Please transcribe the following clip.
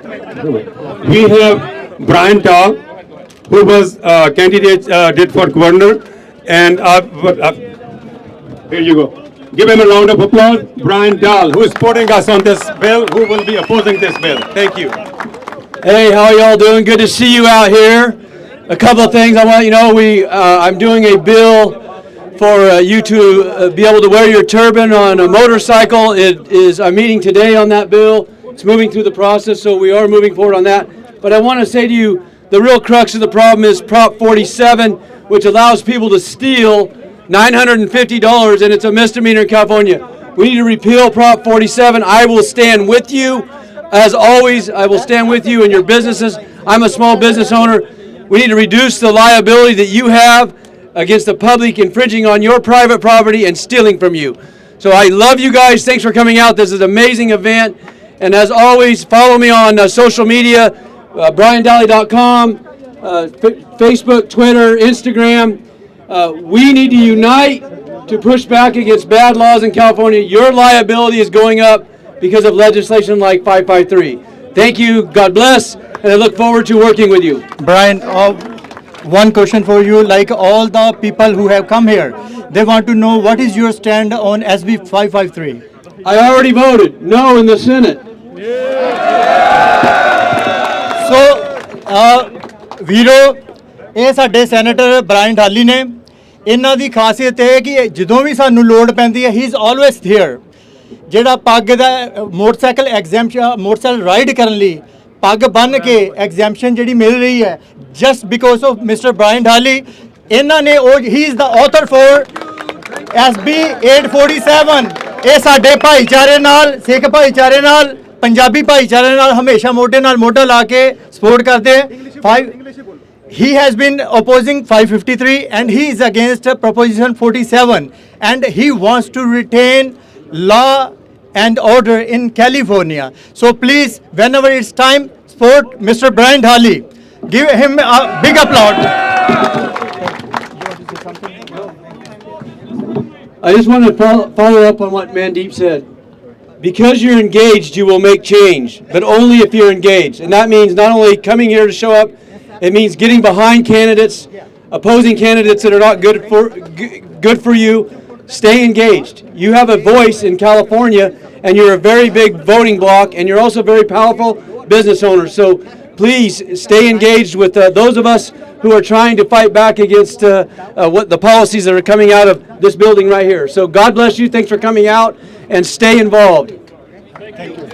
We have Brian Dahl, who was candidate did for governor, and here you go. Give him a round of applause. Brian Dahl, who is supporting us on this bill, who will be opposing this bill. Thank you. Hey, how y'all doing? Good to see you out here. A couple of things I want you to know. I'm doing a bill for you to be able to wear your turban on a motorcycle. I'm meeting today on that bill. It's moving through the process, so we are moving forward on that. But I want to say to you, the real crux of the problem is Prop 47, which allows people to steal $950, and it's a misdemeanor in California. We need to repeal Prop 47. I will stand with you. As always, I will stand with you in your businesses. I'm a small business owner. We need to reduce the liability that you have against the public infringing on your private property and stealing from you. So I love you guys. Thanks for coming out. This is an amazing event. And as always, follow me on social media, briandally.com, Facebook, Twitter, Instagram. We need to unite to push back against bad laws in California. Your liability is going up because of legislation like 553. Thank you, God bless, and I look forward to working with you. Brian, one question for you. Like all the people who have come here, they want to know what is your stand on SB553? I already voted no in the Senate. So, ਵੀਰੋ ਇਹ ਸਾਡੇ senator Brian ਡਾਲੀ ਨੇ ਇਹਨਾਂ ਦੀ ਖਾਸੀਅਤ ਹੈ ਕਿ ਜਦੋਂ ਵੀ ਸਾਨੂੰ ਲੋੜ ਪੈਂਦੀ ਹੈ ਹੀ ਇਜ਼ ਆਲਵੇਸ ਹੇਅਰ ਜਿਹੜਾ ਪੱਗ ਦਾ ਮੋਟਰਸਾਈਕਲ ਐਗਜ਼ੈਂਪਸ਼ਨ ਮੋਟਰਸਾਈਕਲ ਰਾਈਡ ਕਰਨ ਲਈ ਪੱਗ ਬੰਨ੍ਹ ਕੇ ਐਗਜ਼ੈਂਪਸ਼ਨ ਜਿਹੜੀ ਮਿਲ ਰਹੀ ਹੈ just because of mister Brian Daly ਇਹਨਾਂ ਨੇ ਉਹ ਹੀ is the author for SB 847 ਇਹ ਸਾਡੇ ਭਾਈਚਾਰੇ ਨਾਲ ਸਿੱਖ ਭਾਈਚਾਰੇ ਨਾਲ ਪੰਜਾਬੀ ਭਾਈਚਾਰੇ ਨਾਲ ਹਮੇਸ਼ਾ ਮੋਢੇ ਨਾਲ ਮੋਢਾ ਲਾ ਕੇ ਸਪੋਰਟ ਕਰਦੇ He has been opposing 553 and he is against Proposition 47 and he wants to retain law and order in California. So please, whenever it's time, support Mr. Brian Dhali. Give him a big applause. I just want to follow up on what Mandeep said. Because you're engaged, you will make change, but only if you're engaged. And that means not only coming here to show up, it means getting behind candidates, opposing candidates that are not good for you. Stay engaged. You have a voice in California, and you're a very big voting bloc, and you're also very powerful business owners. So please stay engaged with those of us who are trying to fight back against what the policies that are coming out of this building right here. So God bless you. Thanks for coming out, and stay involved. Thank you.